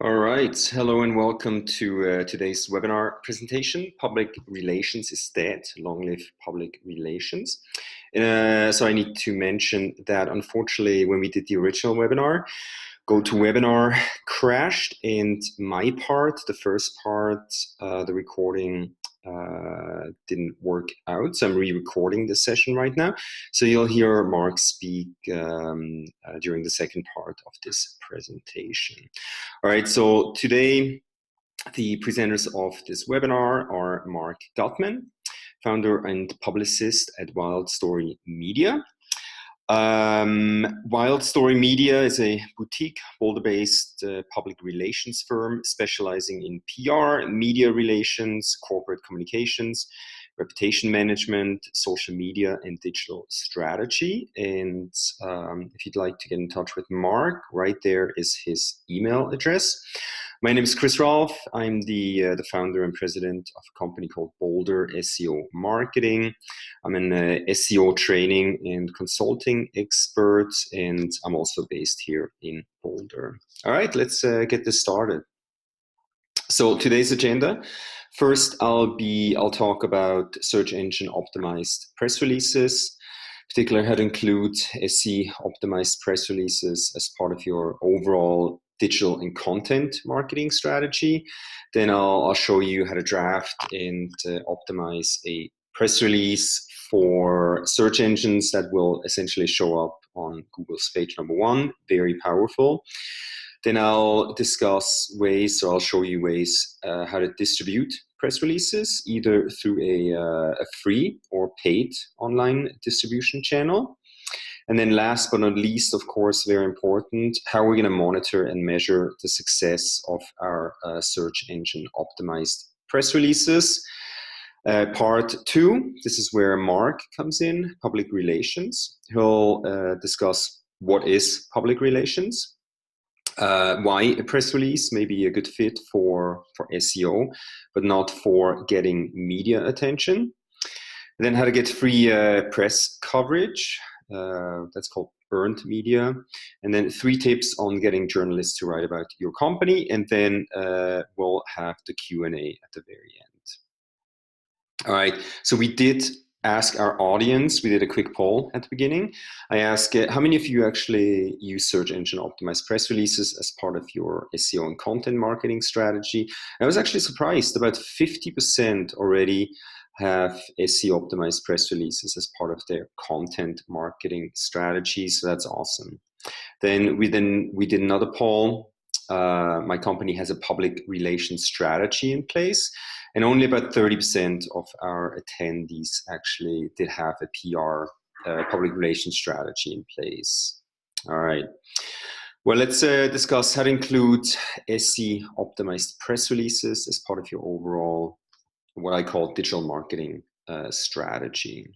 All right. Hello and welcome to today's webinar presentation. Public relations is dead. Long live public relations. So I need to mention that unfortunately, when we did the original webinar, GoToWebinar crashed, and my part, the first part, the recording didn't work out. So I'm re-recording this session right now. So you'll hear Mark speak during the second part of this presentation. All right, so today the presenters of this webinar are Mark Gutman, founder and publicist at Wild Story Media. Wild Story Media is a boutique Boulder-based public relations firm specializing in PR, media relations, corporate communications, reputation management, social media, and digital strategy. And if you'd like to get in touch with Mark, right there is his email address. My name is Chris Rolfe. I'm the founder and president of a company called Boulder SEO Marketing. I'm an SEO training and consulting expert, and I'm also based here in Boulder. All right, let's get this started. So today's agenda. First, I'll talk about search engine optimized press releases, particularly how to include SE optimized press releases as part of your overall digital and content marketing strategy. Then I'll show you how to draft and optimize a press release for search engines that will essentially show up on Google's page number one. Very powerful. Then I'll discuss ways, or I'll show you ways how to distribute press releases, either through a free or paid online distribution channel. And then last but not least, of course, very important, how we're going to monitor and measure the success of our search engine optimized press releases. Part two, this is where Mark comes in, public relations. He'll discuss what is public relations, why a press release may be a good fit for SEO, but not for getting media attention. Then how to get free press coverage. That's called earned media. And then 3 tips on getting journalists to write about your company. And then we'll have the Q&A at the very end. All right, so we did ask our audience, we did a quick poll at the beginning. I asked how many of you actually use search engine optimized press releases as part of your SEO and content marketing strategy. I was actually surprised, about 50% already have SEO optimized press releases as part of their content marketing strategy, so that's awesome. Then we did another poll. My company has a public relations strategy in place, and only about 30% of our attendees actually did have a PR, public relations strategy in place. All right. Well, let's discuss how to include SE optimized press releases as part of your overall, what I call digital marketing strategy.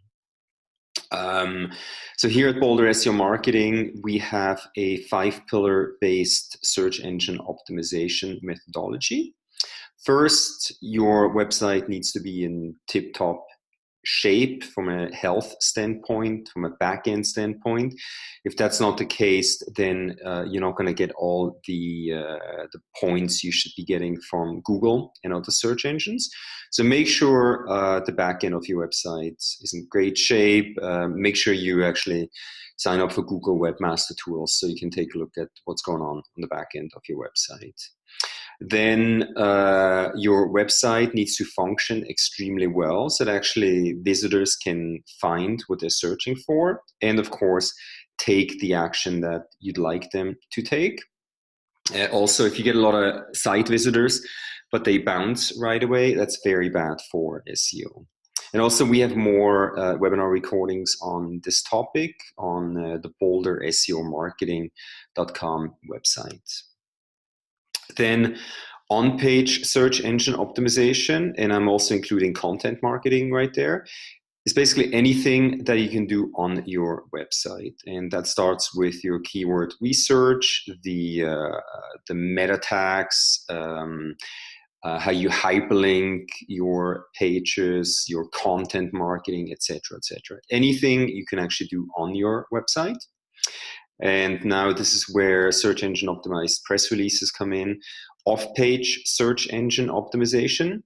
So here at Boulder SEO Marketing, we have a 5-pillar based search engine optimization methodology. First, your website needs to be in tip-top shape from a health standpoint, from a back-end standpoint. If that's not the case, then you're not going to get all the points you should be getting from Google and other search engines. So make sure the back-end of your website is in great shape. Make sure you actually sign up for Google Webmaster Tools so you can take a look at what's going on the back-end of your website. Then your website needs to function extremely well so that actually visitors can find what they're searching for, and of course take the action that you'd like them to take. Also, if you get a lot of site visitors but they bounce right away, that's very bad for SEO. And also we have more webinar recordings on this topic on the boulderseomarketing.com website. Then on-page search engine optimization, and I'm also including content marketing right there, is basically anything that you can do on your website. And that starts with your keyword research, the meta tags, how you hyperlink your pages, your content marketing, etc., etc. Anything you can actually do on your website. And now this is where search engine optimized press releases come in. off-page search engine optimization.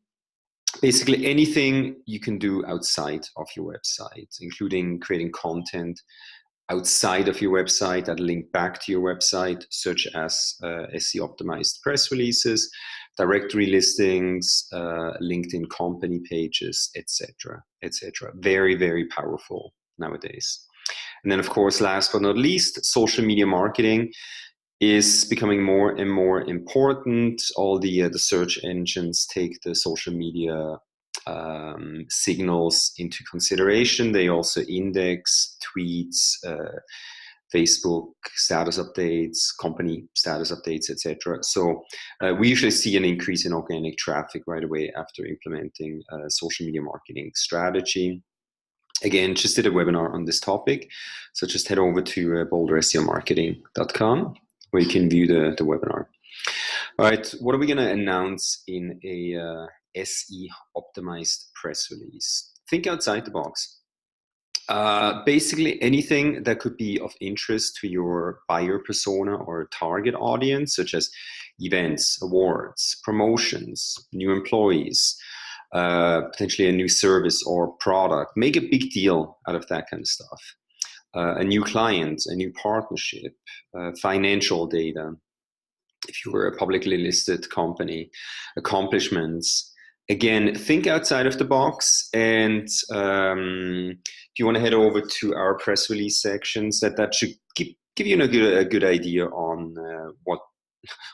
Basically anything you can do outside of your website, including creating content outside of your website that link back to your website, such as SEO optimized press releases, directory listings, LinkedIn company pages, etc., etc. Very, very powerful nowadays. And then, of course, last but not least, social media marketing is becoming more and more important. All the search engines take the social media signals into consideration. They also index tweets, Facebook status updates, company status updates, etc. So we usually see an increase in organic traffic right away after implementing a social media marketing strategy. Again, just did a webinar on this topic. So just head over to boulderseomarketing.com where you can view the webinar. All right, what are we going to announce in a SE optimized press release? Think outside the box. Basically anything that could be of interest to your buyer persona or target audience, such as events, awards, promotions, new employees, potentially a new service or product. Make a big deal out of that kind of stuff. A new client, a new partnership, financial data. If you were a publicly listed company, accomplishments. Again, think outside of the box. And if you want to head over to our press release sections, that should give you a good idea on what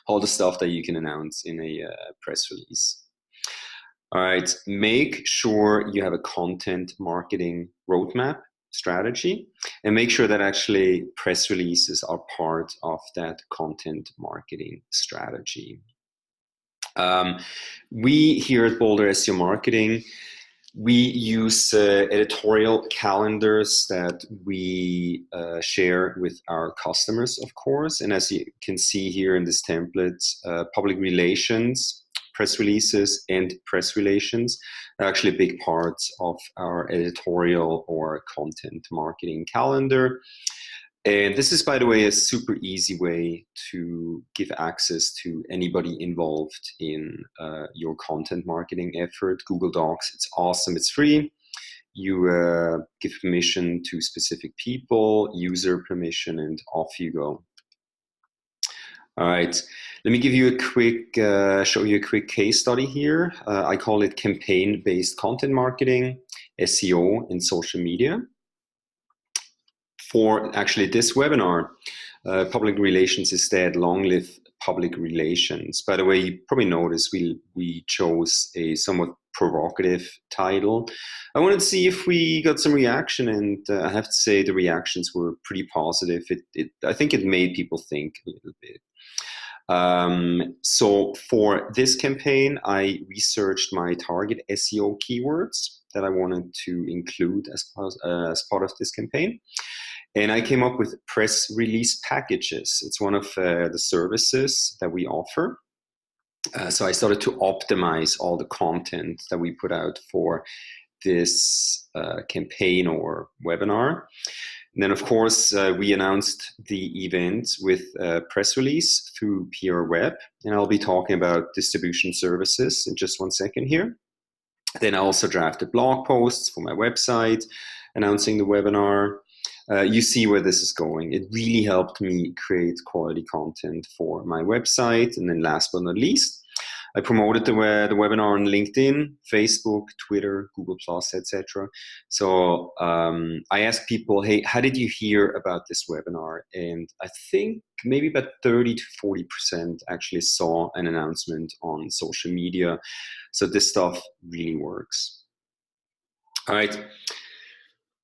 all the stuff that you can announce in a press release. All right, make sure you have a content marketing roadmap strategy and make sure that actually press releases are part of that content marketing strategy. We here at Boulder SEO Marketing, we use editorial calendars that we share with our customers, of course. And as you can see here in this template, public relations, press releases, and press relations are actually big parts of our editorial or content marketing calendar. And this is, by the way, a super easy way to give access to anybody involved in your content marketing effort. Google Docs, it's awesome, it's free. You give permission to specific people, user permission, and off you go. All right, let me give you a quick, show you a quick case study here. I call it campaign-based content marketing, SEO, and social media. For actually this webinar, public relations is dead, long live public relations. By the way, you probably noticed we chose a somewhat provocative title. I wanted to see if we got some reaction, and I have to say the reactions were pretty positive. I think it made people think a little bit. So for this campaign, I researched my target SEO keywords that I wanted to include as part of this campaign. And I came up with press release packages. It's one of the services that we offer. So I started to optimize all the content that we put out for this campaign or webinar. And then, of course, we announced the event with a press release through PR Web. And I'll be talking about distribution services in just 1 second here. Then I also drafted blog posts for my website announcing the webinar. You see where this is going. It really helped me create quality content for my website. And then last but not least, I promoted the webinar on LinkedIn, Facebook, Twitter, Google+, etc. So I asked people, hey, how did you hear about this webinar? And I think maybe about 30 to 40% actually saw an announcement on social media. So this stuff really works. All right.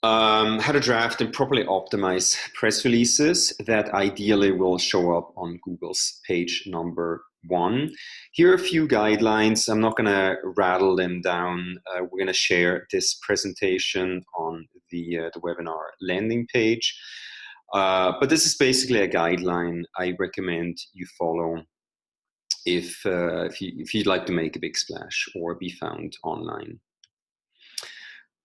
How to draft and properly optimize press releases that ideally will show up on Google's page number 1. Here are a few guidelines. I'm not going to rattle them down. We're going to share this presentation on the webinar landing page. But this is basically a guideline I recommend you follow if you'd like to make a big splash or be found online.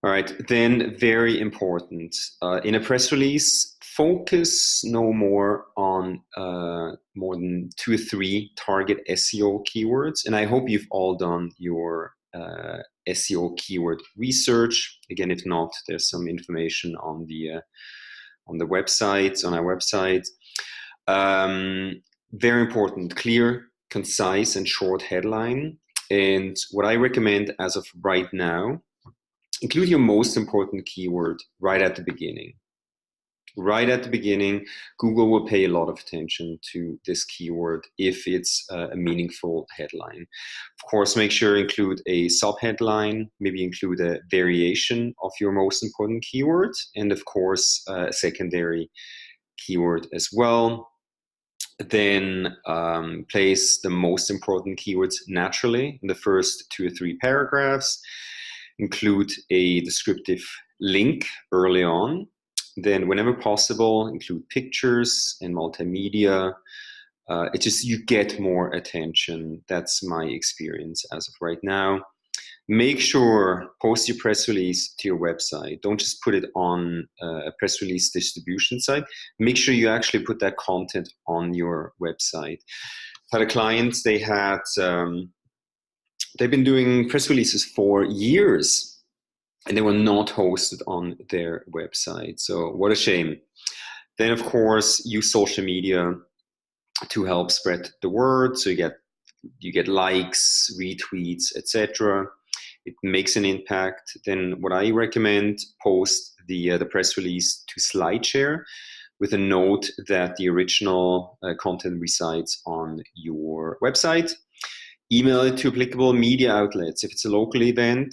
All right, then very important. In a press release, focus no more on more than 2 or 3 target SEO keywords. And I hope you've all done your SEO keyword research. Again, if not, there's some information on the website, on our website. Very important, clear, concise, and short headline. And what I recommend as of right now, include your most important keyword right at the beginning. Right at the beginning, Google will pay a lot of attention to this keyword if it's a meaningful headline. Of course, make sure to include a subheadline, maybe include a variation of your most important keyword, and of course, a secondary keyword as well. Then place the most important keywords naturally in the first 2 or 3 paragraphs. Include a descriptive link early on. Then whenever possible, include pictures and multimedia. It just, you get more attention. That's my experience as of right now. Make sure, post your press release to your website. Don't just put it on a press release distribution site. Make sure you actually put that content on your website. I had a client, they've been doing press releases for years and they were not hosted on their website. So what a shame. Then, of course, use social media to help spread the word. So you get likes, retweets, etc. It makes an impact. Then what I recommend, post the press release to SlideShare with a note that the original content resides on your website. Email it to applicable media outlets. If it's a local event,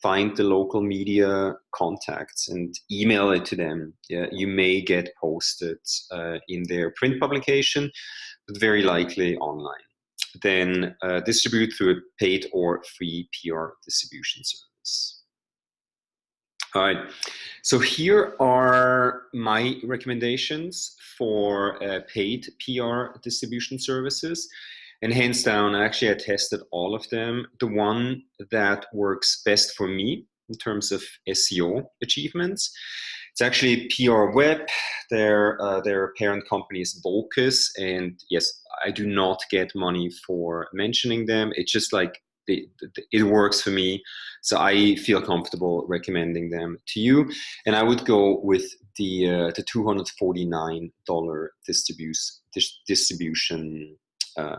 find the local media contacts and email it to them. Yeah, you may get posted in their print publication, but very likely online. Then distribute through a paid or free PR distribution service. All right, so here are my recommendations for paid PR distribution services. And hands down, actually, I tested all of them. The one that works best for me in terms of SEO achievements, it's actually PR Web. Their parent company is Vocus. And yes, I do not get money for mentioning them. It's just like it works for me. So I feel comfortable recommending them to you. And I would go with the $249 distribution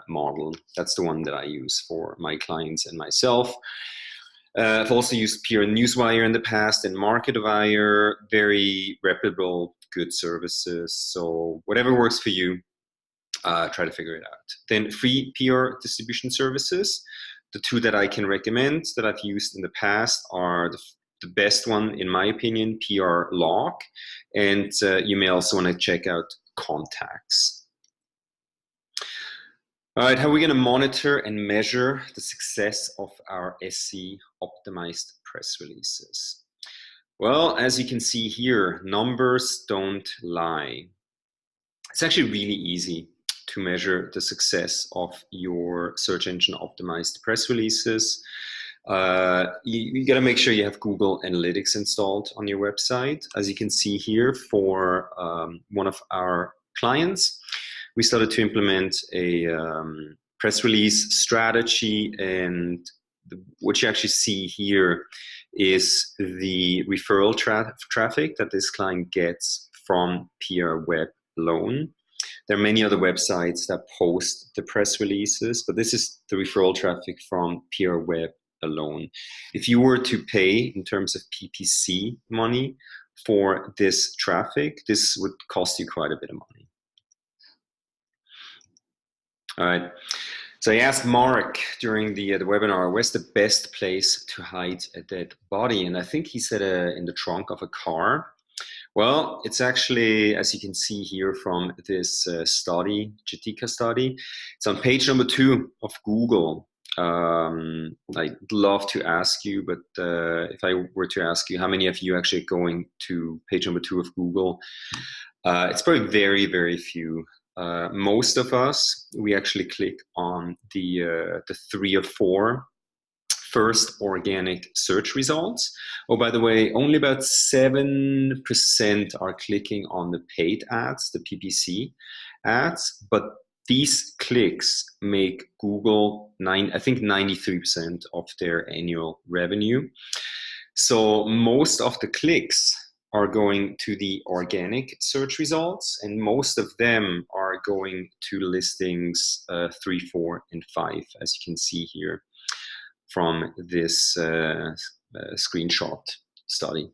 model. That's the one that I use for my clients and myself. I've also used PR Newswire in the past and MarketWire, very reputable, good services. So whatever works for you, try to figure it out. Then free PR distribution services. The 2 that I can recommend that I've used in the past are the best one, in my opinion, PR Log. And you may also want to check out Contacts. All right, how are we going to monitor and measure the success of our SE optimized press releases? Well, as you can see here, numbers don't lie. It's actually really easy to measure the success of your search engine optimized press releases. You got to make sure you have Google Analytics installed on your website. As you can see here, for one of our clients, we started to implement a press release strategy, and what you actually see here is the referral traffic that this client gets from PR Web alone. There are many other websites that post the press releases, but this is the referral traffic from PR Web alone. If you were to pay in terms of PPC money for this traffic, this would cost you quite a bit of money. All right. So I asked Mark during the webinar, where's the best place to hide a dead body? And I think he said in the trunk of a car. Well, it's actually, as you can see here from this study, Jatika study, it's on page number 2 of Google. I'd love to ask you, but if I were to ask you, how many of you actually going to page number 2 of Google? It's probably very, very few. Most of us, we actually click on the 3 or 4 first organic search results. Oh, by the way, only about 7% are clicking on the paid ads, the PPC ads, but these clicks make Google I think 93% of their annual revenue. So most of the clicks are going to the organic search results, and most of them are going to listings 3, 4, and 5, as you can see here from this screenshot study.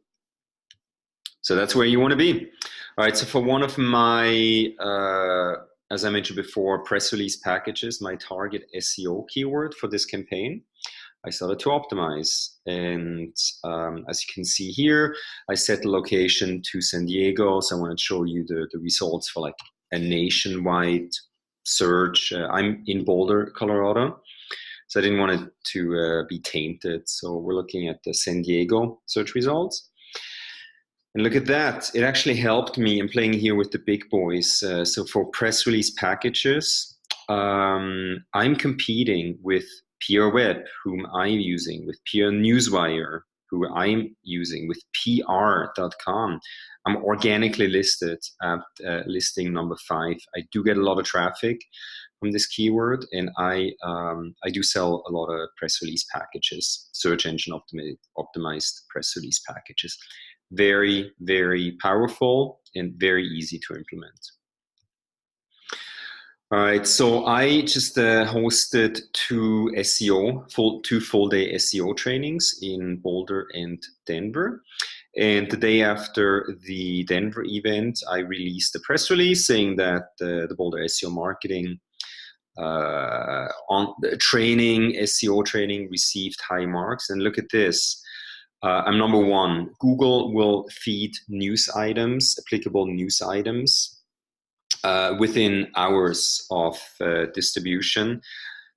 So that's where you want to be. All right, so for one of my, as I mentioned before, press release packages, my target SEO keyword for this campaign, I started to optimize. And as you can see here, I set the location to San Diego. So I want to show you the results for like a nationwide search. I'm in Boulder, Colorado. So I didn't want it to be tainted. So we're looking at the San Diego search results. And look at that. It actually helped me. I'm playing here with the big boys. So for press release packages, I'm competing with PR Web, whom I'm using, with PR Newswire, who I'm using, with PR.com. I'm organically listed at listing number 5. I do get a lot of traffic from this keyword, and I do sell a lot of press release packages, search engine optimized press release packages. Very, very powerful and very easy to implement. All right, so I just hosted two full-day SEO trainings in Boulder and Denver. And the day after the Denver event, I released a press release saying that the Boulder SEO marketing on the training, SEO training, received high marks. And look at this. I'm number 1. Google will feed news items, applicable news items, within hours of distribution.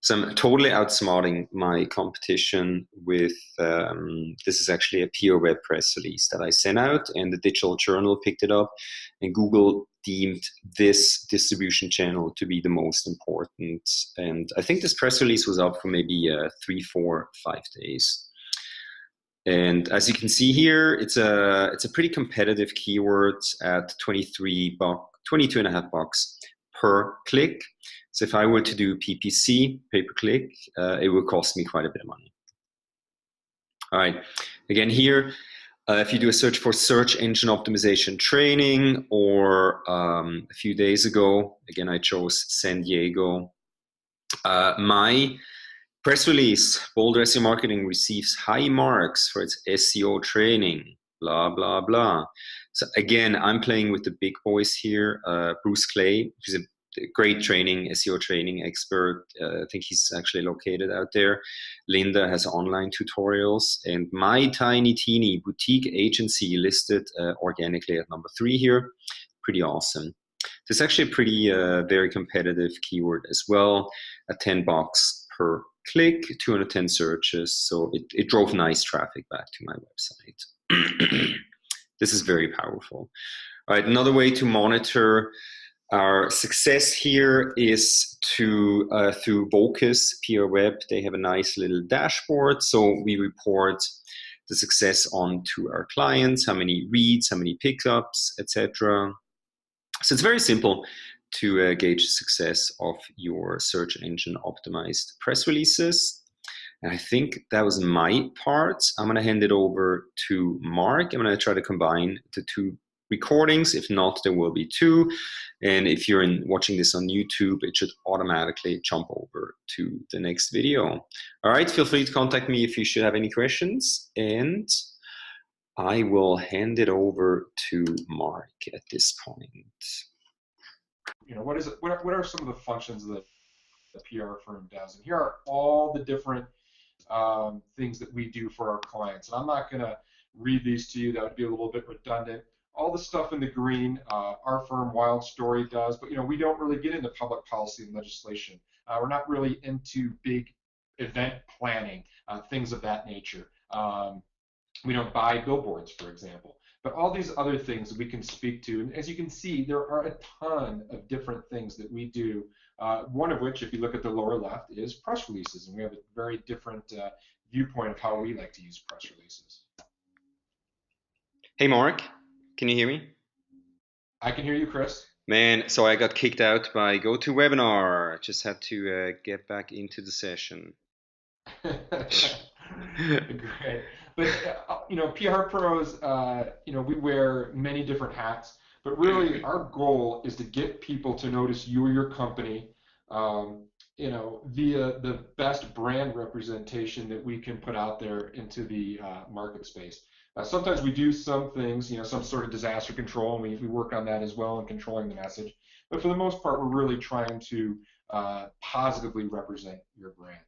So I'm totally outsmarting my competition with, this is actually a PR Web press release that I sent out, and the Digital Journal picked it up, and Google deemed this distribution channel to be the most important. And I think this press release was up for maybe 3, 4, 5 days. And as you can see here, it's a pretty competitive keyword at $22.5 per click. So if I were to do PPC, pay-per-click, it would cost me quite a bit of money. All right, again here, if you do a search for search engine optimization training, or a few days ago, again, I chose San Diego. My press release, Boulder SEO Marketing, receives high marks for its SEO training, blah, blah, blah. So again, I'm playing with the big boys here. Bruce Clay, who's a great SEO training expert. I think he's actually located out there. Linda has online tutorials. And my tiny, teeny boutique agency listed organically at number 3 here. Pretty awesome. This is actually a pretty, very competitive keyword as well, at $10 per click, 210 searches. So it drove nice traffic back to my website. This is very powerful. All right, another way to monitor our success here is to through Vocus PR Web. They have a nice little dashboard. So we report the success onto our clients, how many reads, how many pickups, etc. So it's very simple to gauge the success of your search engine optimized press releases. And I think that was my part. I'm going to hand it over to Mark. I'm going to try to combine the 2 recordings. If not, there will be 2. And if you're watching this on YouTube, it should automatically jump over to the next video. All right, feel free to contact me if you should have any questions. And I will hand it over to Mark at this point. You know, what are some of the functions that the PR firm does? And here are all the different things that we do for our clients. And I'm not going to read these to you. That would be a little bit redundant. All the stuff in the green, our firm, Wild Story, does. But, you know, we don't really get into public policy and legislation. We're not really into big event planning, things of that nature. We don't buy billboards, for example. But all these other things that we can speak to, and as you can see, there are a ton of different things that we do. One of which, if you look at the lower left, is press releases, and we have a very different viewpoint of how we like to use press releases. Hey, Mark, can you hear me? I can hear you, Chris. Man, so I got kicked out by GoToWebinar. Just had to get back into the session. Great. But PR pros, we wear many different hats, but really our goal is to get people to notice you or your company, via the best brand representation that we can put out there into the market space. Sometimes we do some things, some sort of disaster control, and we work on that as well in controlling the message. But for the most part, we're really trying to positively represent your brand.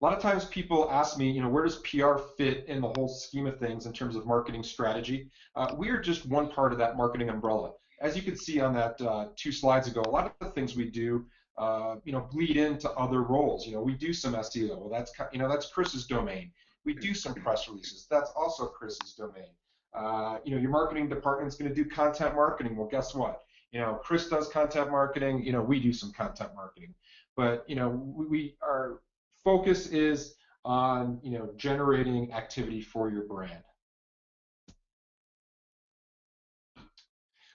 A lot of times people ask me, where does PR fit in the whole scheme of things in terms of marketing strategy? We are just one part of that marketing umbrella. As you could see on that 2 slides ago, a lot of the things we do, bleed into other roles. We do some SEO. Well, that's Chris's domain. We do some press releases. That's also Chris's domain. Your marketing department's going to do content marketing. Well, guess what? Chris does content marketing. We do some content marketing. But our focus is on generating activity for your brand.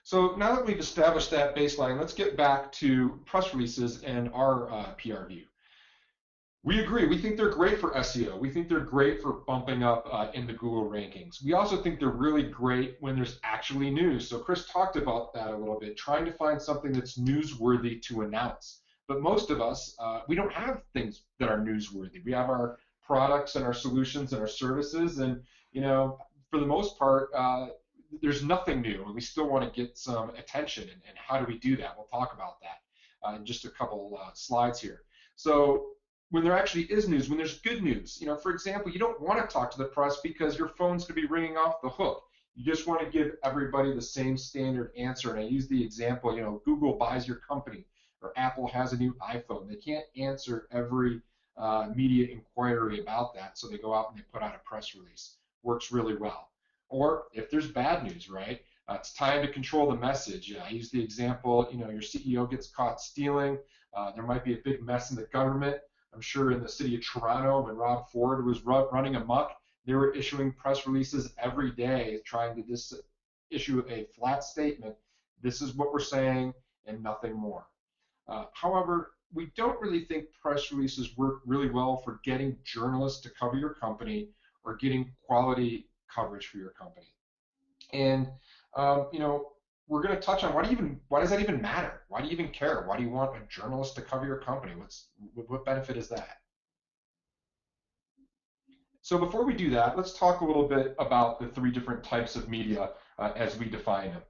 So now that we've established that baseline, let's get back to press releases and our PR view. We agree. We think they're great for SEO. We think they're great for bumping up in the Google rankings. We also think they're really great when there's actually news. So Chris talked about that a little bit, trying to find something that's newsworthy to announce. But most of us, we don't have things that are newsworthy. We have our products and our solutions and our services, and for the most part, there's nothing new, and we still want to get some attention. And how do we do that? We'll talk about that in just a couple slides here. So when there actually is news, when there's good news, for example, you don't want to talk to the press because your phone's going to be ringing off the hook. You just want to give everybody the same standard answer. And I use the example, Google buys your company, or Apple has a new iPhone. They can't answer every media inquiry about that, so they go out and they put out a press release. Works really well. Or if there's bad news, right? It's time to control the message. I use the example, your CEO gets caught stealing. There might be a big mess in the government. I'm sure in the city of Toronto, when Rob Ford was running amok, they were issuing press releases every day trying to just issue a flat statement. This is what we're saying and nothing more. However, we don't really think press releases work really well for getting journalists to cover your company or getting quality coverage for your company. And we're going to touch on why does that even matter? Why do you even care? Why do you want a journalist to cover your company? What benefit is that? So before we do that, let's talk a little bit about the 3 different types of media as we define them.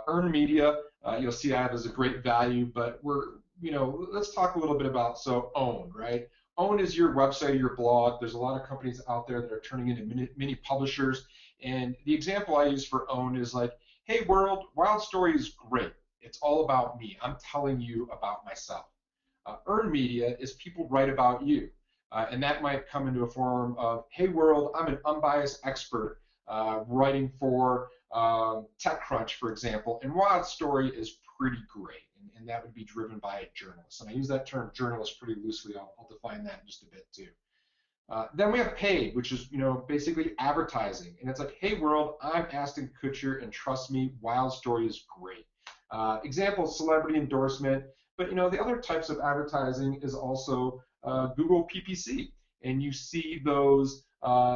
Earned media, you'll see I have as a great value, but let's talk a little bit about owned, right? Owned is your website, your blog. There's a lot of companies out there that are turning into mini publishers. And the example I use for owned is like, hey world, Wild Story is great. It's all about me. I'm telling you about myself. Earned media is people write about you. And that might come into a form of, hey world, I'm an unbiased expert writing for TechCrunch, for example, and Wild Story is pretty great, and that would be driven by a journalist. And I use that term journalist pretty loosely. I'll define that in just a bit too. Then we have paid, which is basically advertising, and it's like, hey world, I'm Ashton Kutcher, and trust me, Wild Story is great. Example, celebrity endorsement, but the other types of advertising is also Google PPC, and you see those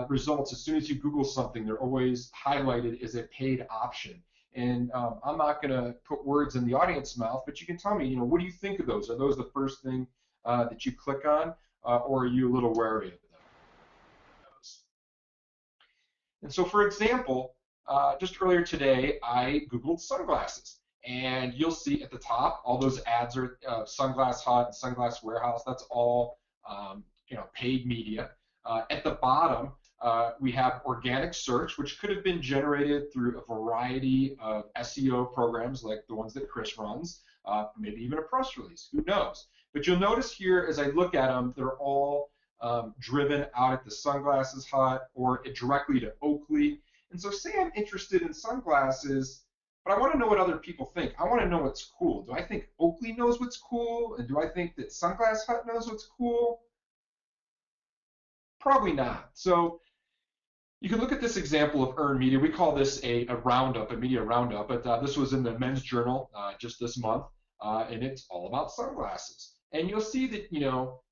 results as soon as you Google something. They're always highlighted as a paid option. And I'm not going to put words in the audience's mouth, but you can tell me, what do you think of those? Are those the first thing that you click on, or are you a little wary of those? And so, for example, just earlier today, I Googled sunglasses. And you'll see at the top, all those ads are Sunglass Hut and Sunglass Warehouse. That's all paid media. At the bottom, we have organic search, which could have been generated through a variety of SEO programs like the ones that Chris runs, maybe even a press release, who knows. But you'll notice here as I look at them, they're all driven out at the Sunglasses Hut or directly to Oakley. And so say I'm interested in sunglasses, but I want to know what other people think. I want to know what's cool. Do I think Oakley knows what's cool? And do I think that Sunglass Hut knows what's cool? Probably not. So you can look at this example of earned media. We call this a roundup, a media roundup, but this was in the Men's Journal just this month, and it's all about sunglasses. And you'll see that,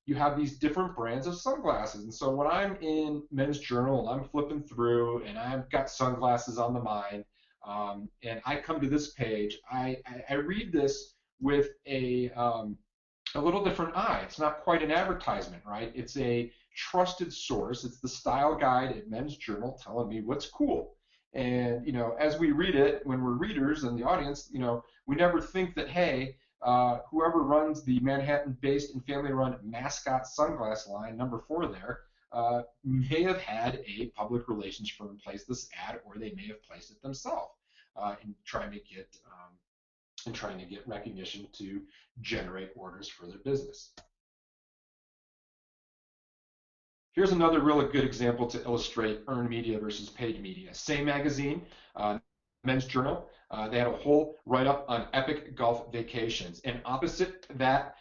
you have these different brands of sunglasses. And so when I'm in Men's Journal and I'm flipping through and I've got sunglasses on the mind, and I come to this page, I read this with a little different eye. It's not quite an advertisement, right? It's a trusted source. It's the style guide at Men's Journal telling me what's cool. And, as we read it, when we're readers and the audience, we never think that, hey, whoever runs the Manhattan-based and family-run mascot sunglass line, number 4 there, may have had a public relations firm place this ad, or they may have placed it themselves in trying to get recognition to generate orders for their business. Here's another really good example to illustrate earned media versus paid media. Same magazine, Men's Journal. They had a whole write-up on epic golf vacations. And opposite that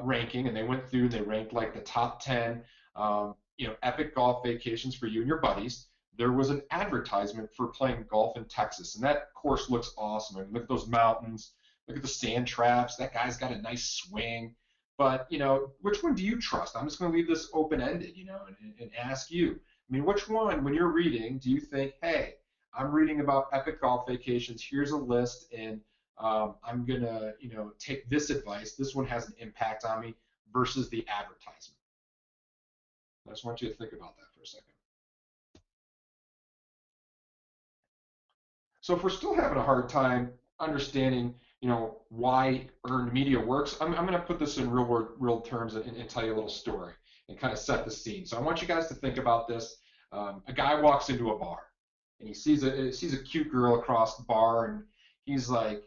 ranking, and they went through and they ranked like the top 10 epic golf vacations for you and your buddies, there was an advertisement for playing golf in Texas. And that course looks awesome. And look at those mountains. Look at the sand traps. That guy's got a nice swing. But, which one do you trust? I'm just going to leave this open-ended, and ask you. I mean, which one, when you're reading, do you think, hey, I'm reading about epic golf vacations. Here's a list, and I'm going to, take this advice. This one has an impact on me versus the advertisement. I just want you to think about that for a second. So if we're still having a hard time understanding, why earned media works, I'm going to put this in real terms and tell you a little story and kind of set the scene. So I want you guys to think about this. A guy walks into a bar and he sees a cute girl across the bar, and he's like,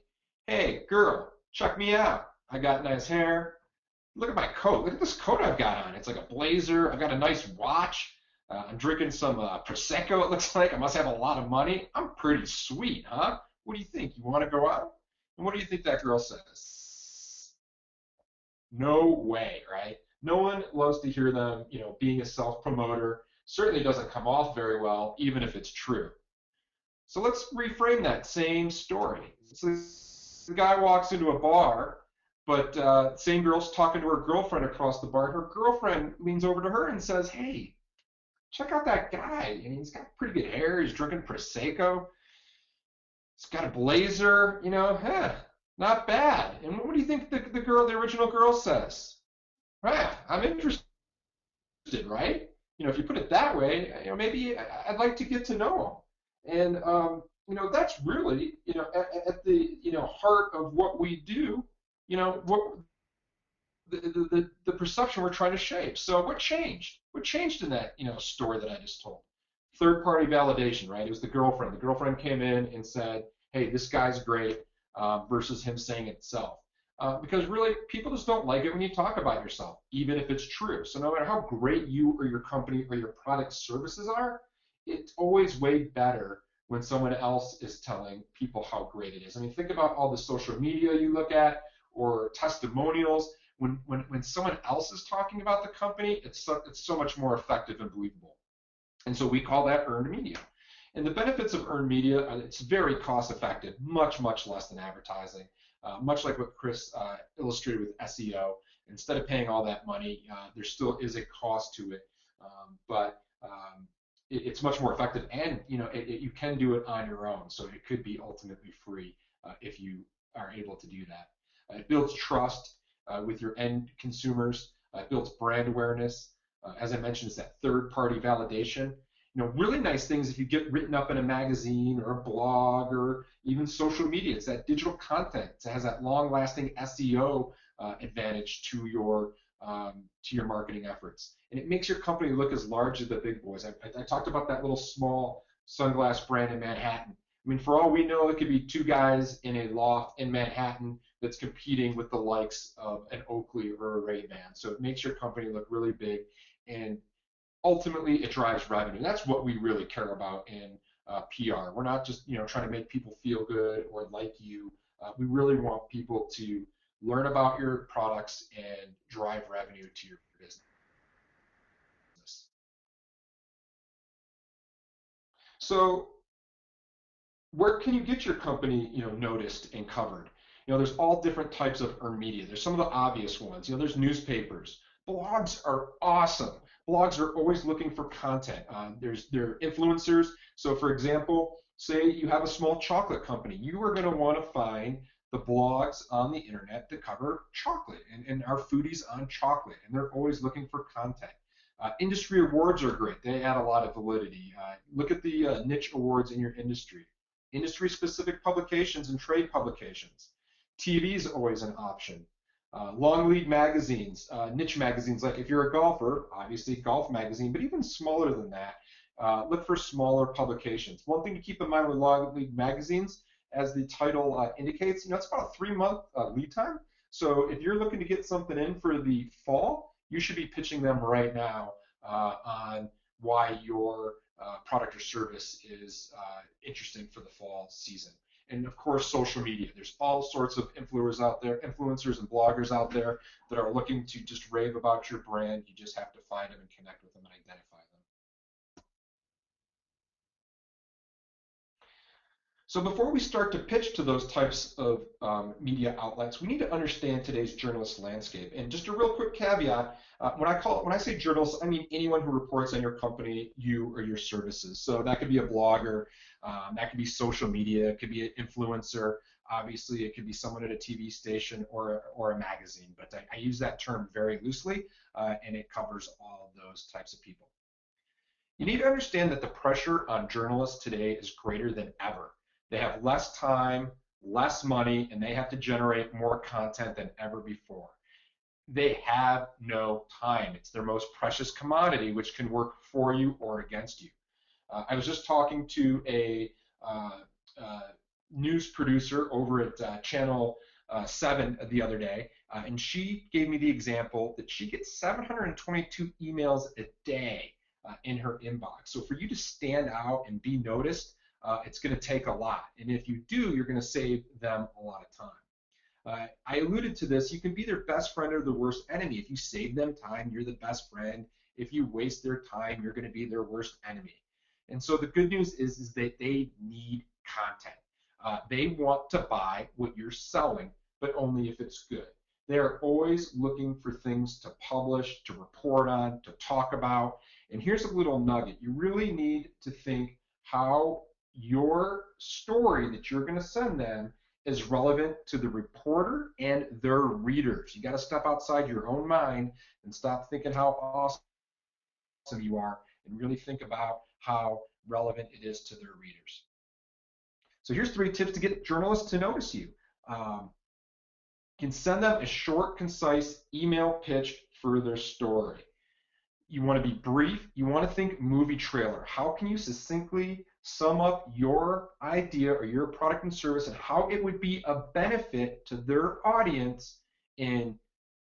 "Hey, girl, check me out. I got nice hair. Look at my coat. Look at this coat I've got on. It's like a blazer. I've got a nice watch. I'm drinking some Prosecco, it looks like. I must have a lot of money. I'm pretty sweet, huh? What do you think? You want to go out?" And what do you think that girl says? No way, right? No one loves to hear them, being a self-promoter. Certainly doesn't come off very well, even if it's true. So let's reframe that same story. So the guy walks into a bar, but same girl's talking to her girlfriend across the bar. Her girlfriend leans over to her and says, "Hey, check out that guy. I mean, he's got pretty good hair. He's drinking Prosecco. He's got a blazer, not bad." And what do you think the original girl says? Right, I'm interested, right? If you put it that way, maybe I'd like to get to know him. And that's really, at the, heart of what we do, what the perception we're trying to shape. So what changed? What changed in that, story that I just told? Third-party validation, right? It was the girlfriend. The girlfriend came in and said, "Hey, this guy's great," versus him saying it himself. Because really, people just don't like it when you talk about yourself, even if it's true. So no matter how great you or your company or your product services are, it's always way better when someone else is telling people how great it is. I mean, think about all the social media you look at or testimonials. When someone else is talking about the company, it's so much more effective and believable. And so we call that earned media. And the benefits of earned media, it's very cost effective, much, much less than advertising. Much like what Chris illustrated with SEO. Instead of paying all that money, there still is a cost to it, but it's much more effective, and you can do it on your own. So it could be ultimately free if you are able to do that. It builds trust with your end consumers. It builds brand awareness. As I mentioned, it's that third-party validation. Really nice things if you get written up in a magazine or a blog or even social media. It's that digital content. It has that long-lasting SEO advantage to your marketing efforts, and it makes your company look as large as the big boys. I talked about that little small sunglass brand in Manhattan. I mean, for all we know, it could be 2 guys in a loft in Manhattan that's competing with the likes of an Oakley or a Ray-Ban. So it makes your company look really big, and ultimately it drives revenue. That's what we really care about in PR. We're not just trying to make people feel good or like you. We really want people to learn about your products and drive revenue to your business. So where can you get your company, noticed and covered? There's all different types of earned media. There's some of the obvious ones. There's newspapers. Blogs are awesome. Blogs are always looking for content. There are influencers. So for example, say you have a small chocolate company. You are going to want to find the blogs on the internet that cover chocolate and are foodies on chocolate. And they're always looking for content. Industry awards are great. They add a lot of validity. Look at the niche awards in your industry. Industry-specific publications and trade publications. TV is always an option. Long lead magazines, niche magazines, like if you're a golfer, obviously golf magazine, but even smaller than that, look for smaller publications. One thing to keep in mind with long lead magazines, as the title indicates, it's about a 3-month lead time. So if you're looking to get something in for the fall, you should be pitching them right now on why your product or service is interesting for the fall season. And of course, social media. There's all sorts of influencers and bloggers out there that are looking to just rave about your brand. You just have to find them and connect with them and identify them. So before we start to pitch to those types of media outlets, we need to understand today's journalist landscape. And just a real quick caveat, when I say journalists, I mean anyone who reports on your company, you, or your services. So that could be a blogger, that could be social media, it could be an influencer, obviously it could be someone at a TV station or a magazine, but I use that term very loosely, and it covers all of those types of people. You need to understand that the pressure on journalists today is greater than ever. They have less time, less money, and they have to generate more content than ever before. They have no time. It's their most precious commodity, which can work for you or against you. I was just talking to a news producer over at Channel 7 the other day, and she gave me the example that she gets 722 emails a day in her inbox. So for you to stand out and be noticed, it's going to take a lot. And if you do, you're going to save them a lot of time. I alluded to this. You can be their best friend or the worst enemy. If you save them time, you're the best friend. If you waste their time, you're going to be their worst enemy. And so the good news is that they need content. They want to buy what you're selling, but only if it's good. They're always looking for things to publish, to report on, to talk about. And here's a little nugget. You really need to think how your story that you're going to send them is relevant to the reporter and their readers. You got to step outside your own mind and stop thinking how awesome you are and really think about how relevant it is to their readers. So here's 3 tips to get journalists to notice you. You can send them a short, concise email pitch for their story. You want to be brief. You want to think movie trailer. How can you succinctly sum up your idea or your product and service and how it would be a benefit to their audience in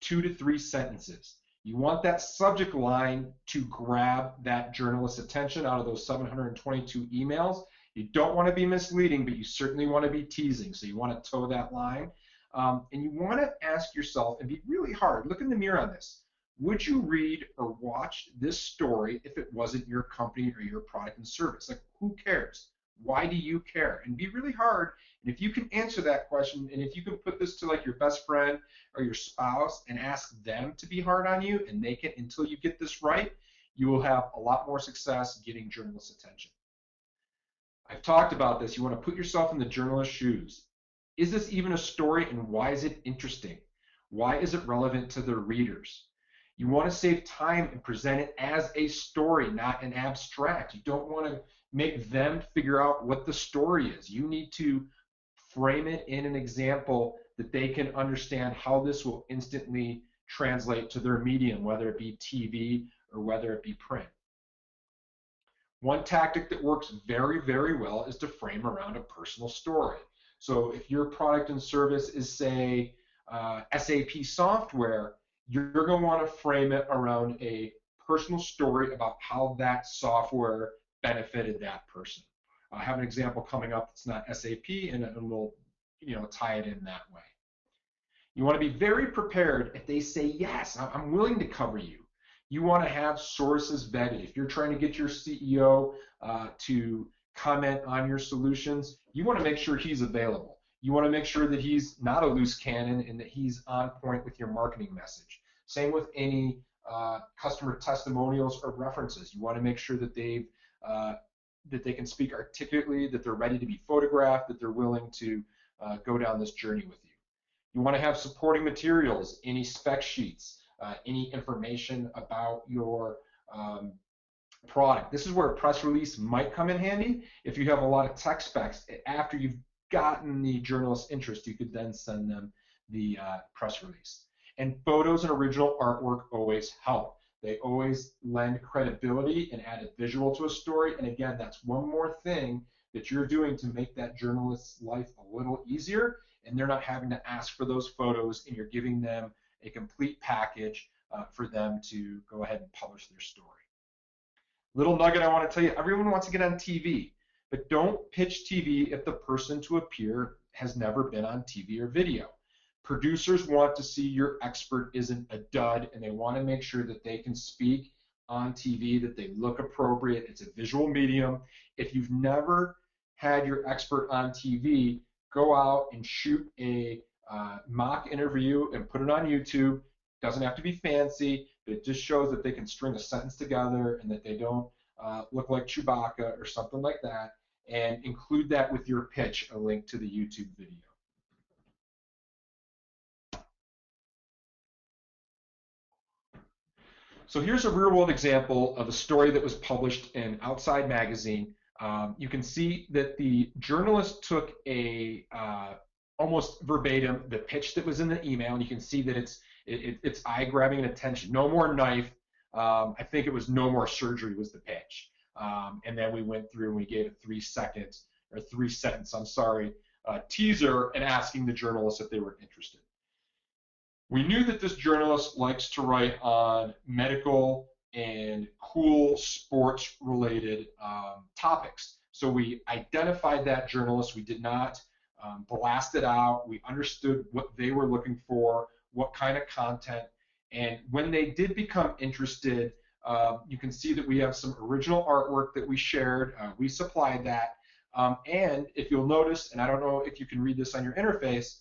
2 to 3 sentences? You want that subject line to grab that journalist's attention out of those 722 emails. You don't want to be misleading, but you certainly want to be teasing. So you want to toe that line. And you want to ask yourself and be really hard. Look in the mirror on this. Would you read or watch this story if it wasn't your company or your product and service? Like, who cares? Why do you care? And be really hard. And if you can answer that question, and if you can put this to like your best friend or your spouse and ask them to be hard on you, and they can, until you get this right, you will have a lot more success getting journalists' attention. I've talked about this. You want to put yourself in the journalist's shoes. Is this even a story, and why is it interesting? Why is it relevant to their readers? You want to save time and present it as a story, not an abstract. You don't want to make them figure out what the story is. You need to frame it in an example that they can understand how this will instantly translate to their medium, whether it be TV or whether it be print. One tactic that works very, very well is to frame around a personal story. So if your product and service is, say, SAP software, you're going to want to frame it around a personal story about how that software benefited that person. I have an example coming up that's not SAP, and we'll tie it in that way. You want to be very prepared if they say, yes, I'm willing to cover you. You want to have sources vetted. If you're trying to get your CEO to comment on your solutions, you want to make sure he's available. You want to make sure that he's not a loose cannon and that he's on point with your marketing message. Same with any customer testimonials or references. You want to make sure that that they can speak articulately, that they're ready to be photographed, that they're willing to go down this journey with you. You want to have supporting materials, any spec sheets, any information about your product. This is where a press release might come in handy. If you have a lot of tech specs, after you've gotten the journalist's interest, you could then send them the press release. And photos and original artwork always help. They always lend credibility and add a visual to a story. And again, that's one more thing that you're doing to make that journalist's life a little easier, and they're not having to ask for those photos, and you're giving them a complete package for them to go ahead and publish their story. Little nugget I want to tell you, everyone wants to get on TV, but don't pitch TV if the person to appear has never been on TV or video. Producers want to see your expert isn't a dud, and they want to make sure that they can speak on TV, that they look appropriate. It's a visual medium. If you've never had your expert on TV, go out and shoot a mock interview and put it on YouTube. Doesn't have to be fancy, but it just shows that they can string a sentence together and that they don't look like Chewbacca or something like that, and include that with your pitch, a link to the YouTube video. So here's a real-world example of a story that was published in Outside Magazine. You can see that the journalist took a almost verbatim the pitch that was in the email, and you can see that it's eye-grabbing and attention. No more knife. I think it was no more surgery was the pitch. And then we went through and we gave a 3-sentence teaser and asking the journalist if they were interested. We knew that this journalist likes to write on medical and cool sports-related topics. So we identified that journalist. We did not blast it out. We understood what they were looking for, what kind of content. And when they did become interested, you can see that we have some original artwork that we shared. We supplied that. And if you'll notice, and I don't know if you can read this on your interface,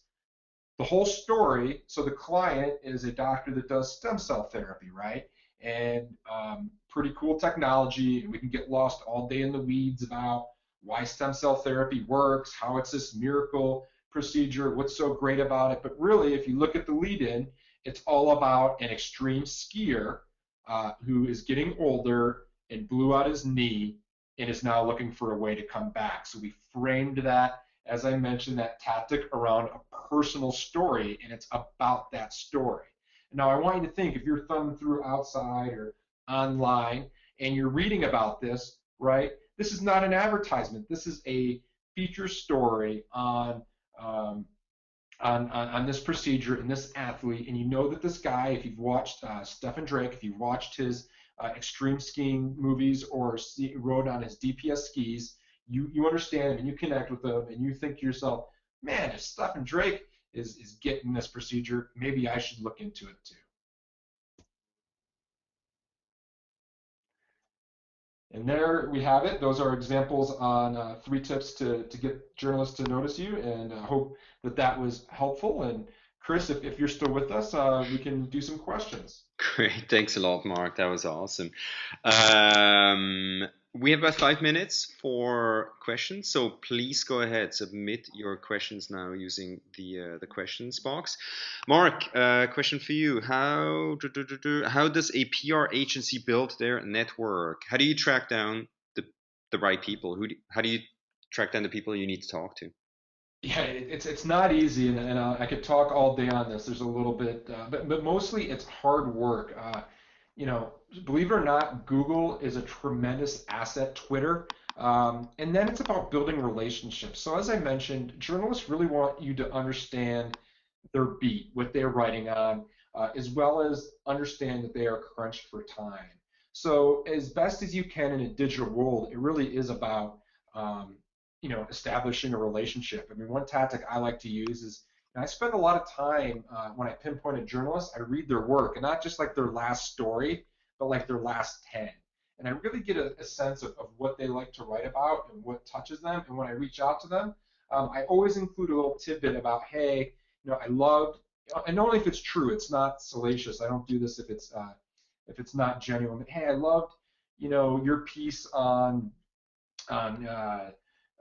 the whole story, so the client is a doctor that does stem cell therapy, right? And pretty cool technology, and we can get lost all day in the weeds about why stem cell therapy works, how it's this miracle procedure, what's so great about it. But really, if you look at the lead-in, it's all about an extreme skier who is getting older and blew out his knee and is now looking for a way to come back. So we framed that, as I mentioned, that tactic around a personal story, and it's about that story. Now, I want you to think, if you're thumbing through Outside or online and you're reading about this, right, this is not an advertisement. This is a feature story on this procedure and this athlete, and you know that this guy, if you've watched Stephen Drake, if you've watched his extreme skiing movies or rode on his DPS skis, you understand him and you connect with him and you think to yourself, man, if Stephen Drake is getting this procedure, maybe I should look into it too. And there we have it. Those are examples on 3 tips to get journalists to notice you, and I hope that was helpful. And Chris, if you're still with us, we can do some questions. Great. Thanks a lot, Mark. That was awesome. We have about 5 minutes for questions, so please go ahead, submit your questions now using the questions box. Mark, question for you: How does a PR agency build their network? How do you track down the right people? How do you track down the people you need to talk to? Yeah, it's not easy, and I could talk all day on this. There's a little bit, but mostly it's hard work. You know, believe it or not, Google is a tremendous asset, Twitter, and then it's about building relationships. So as I mentioned, journalists really want you to understand their beat, what they're writing on, as well as understand that they are crunched for time. So as best as you can in a digital world, it really is about you know, establishing a relationship. I mean, one tactic I like to use is, and I spend a lot of time when I pinpoint a journalist, I read their work, and not just like their last story, but like their last 10. and I really get a sense of what they like to write about and what touches them. And when I reach out to them, I always include a little tidbit about, hey, I loved, and only if it's true, it's not salacious. I don't do this if it's not genuine. But, hey, I loved, your piece on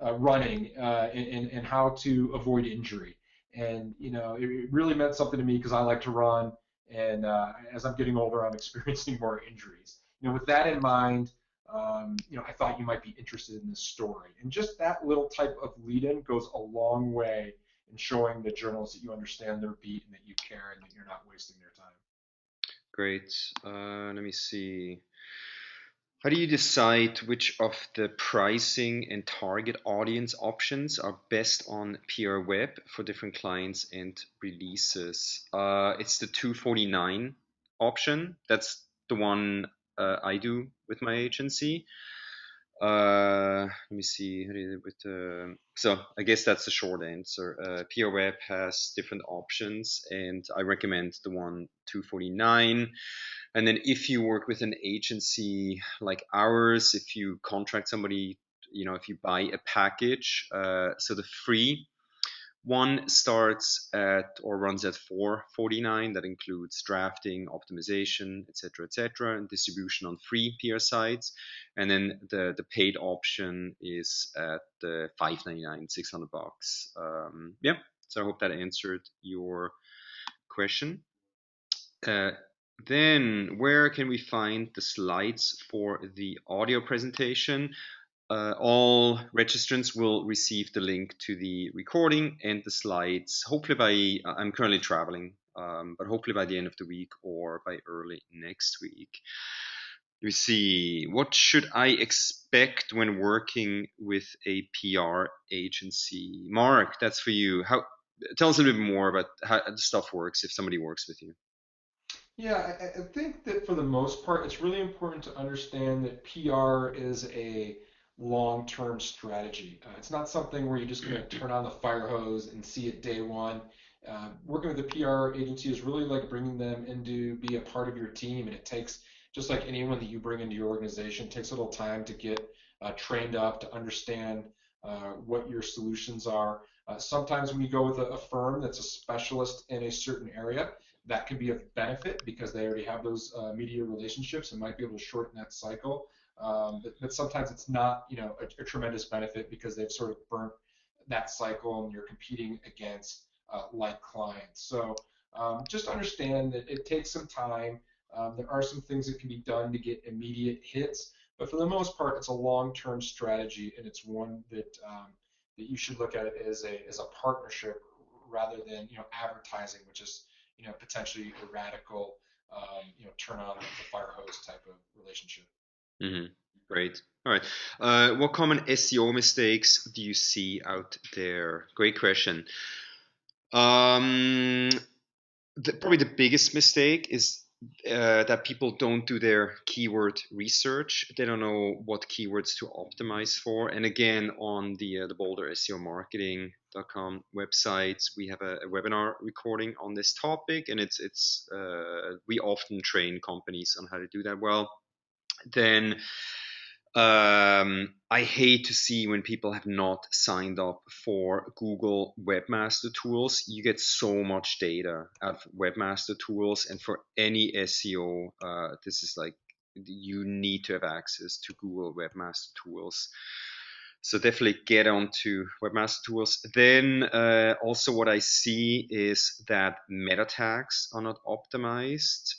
running and how to avoid injury. And it really meant something to me because I like to run, and as I'm getting older, I'm experiencing more injuries. With that in mind, I thought you might be interested in this story. And just that little type of lead-in goes a long way in showing the journalists that you understand their beat and that you care and that you're not wasting their time. Great. Let me see. How do you decide which of the pricing and target audience options are best on PR Web for different clients and releases? It's the 249 option. That's the one I do with my agency. Let me see. So I guess that's the short answer. PR Web has different options, and I recommend the one 249. And then if you work with an agency like ours, if you contract somebody, if you buy a package, so the free one starts at or runs at 449. That includes drafting, optimization, etc., and distribution on free PR sites. And then the paid option is at the 599, $600. Yeah. So I hope that answered your question. Then where can we find the slides for the audio presentation? All registrants will receive the link to the recording and the slides. Hopefully I'm currently traveling, but hopefully by the end of the week or by early next week. We see, what should I expect when working with a PR agency? Mark, that's for you. Tell us a little bit more about how the stuff works if somebody works with you. Yeah, I think that for the most part, it's really important to understand that PR is a long-term strategy. It's not something where you're just going to turn on the fire hose and see it day one. Working with a PR agency is really like bringing them in to be a part of your team, and it takes, just like anyone that you bring into your organization, it takes a little time to get trained up, to understand what your solutions are. Sometimes when you go with a firm that's a specialist in a certain area, that can be of benefit because they already have those media relationships and might be able to shorten that cycle. But sometimes it's not, a tremendous benefit because they've sort of burnt that cycle and you're competing against like clients. So just understand that it takes some time. There are some things that can be done to get immediate hits, but for the most part, it's a long-term strategy, and it's one that that you should look at it as a partnership rather than advertising, which is potentially a radical, turn on the fire hose type of relationship. Mm-hmm. Great. All right. What common SEO mistakes do you see out there? Great question. Probably the biggest mistake is that people don't do their keyword research. They don't know what keywords to optimize for. And again, on the Boulder SEO Marketing.com website, we have a webinar recording on this topic, and it's we often train companies on how to do that well. Then I hate to see when people have not signed up for Google Webmaster Tools. You get so much data out of Webmaster Tools, and for any SEO, this is like you need to have access to Google Webmaster Tools. So definitely get onto Webmaster Tools. Then also what I see is that meta tags are not optimized.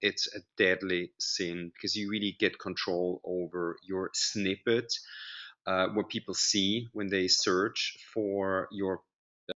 It's a deadly sin because you really get control over your snippet, what people see when they search for your